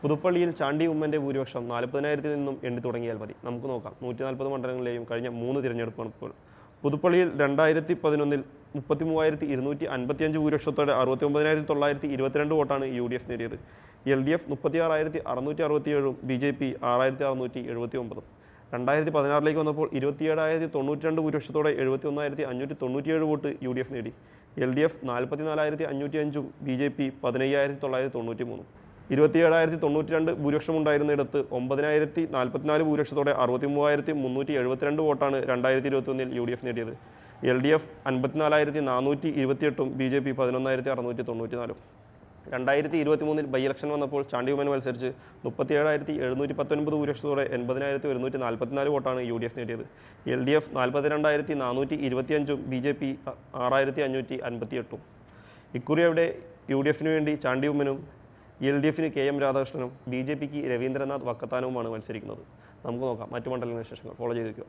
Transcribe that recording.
പുതുപ്പള്ളിയിൽ ചാണ്ടി ഉമ്മൻ്റെ ഭൂരിപക്ഷം 40,000-ൽ നിന്നും എണ്ണി തുടങ്ങിയാൽ മതി. നമുക്ക് നോക്കാം 140 മണ്ഡലങ്ങളിലെയും കഴിഞ്ഞ 3 തിരഞ്ഞെടുപ്പ് കണക്കുകൾ. പുതുപ്പള്ളിയിൽ 2011 33,255 ഭൂരിപക്ഷത്തോടെ 69,922 വോട്ടാണ് UDF നേടിയത്. LDF 36,667 BJP 6,679. 2016 വന്നപ്പോൾ 27,092 ഭൂരിപക്ഷത്തോടെ 71,597 വോട്ട് UDF നേടി. LDF 44,505 BJP 15,993. 27,092 ഭൂരിപക്ഷമുണ്ടായിരുന്നിടത്ത് 9,044 ഭൂരിപക്ഷത്തോടെ 63,372 വോട്ടാണ് 2021 UDF നേടിയത്. LDF 54,428 BJP 11,694. 2023 ബൈ ഇലക്ഷൻ വന്നപ്പോൾ ചാണ്ടി ഉമ്മൻ മത്സരിച്ച് 37,719 ഭൂരിപക്ഷത്തോടെ 80,144 വോട്ടാണ് UDF നേടിയത്. LDF 42,425 BJP 6,558. ഇക്കുറി അവിടെ UDFന് വേണ്ടി ചാണ്ടി ഉമ്മനും LDFന് KM രാധാകൃഷ്ണനും BJPക്ക് രവീന്ദ്രനാഥ് വക്കത്താനവുമാണ് മത്സരിക്കുന്നത്. നമുക്ക് നോക്കാം മറ്റു മണ്ഡലങ്ങളുടെ വിശേഷങ്ങൾ ഫോളോ ചെയ്ത് വയ്ക്കുക.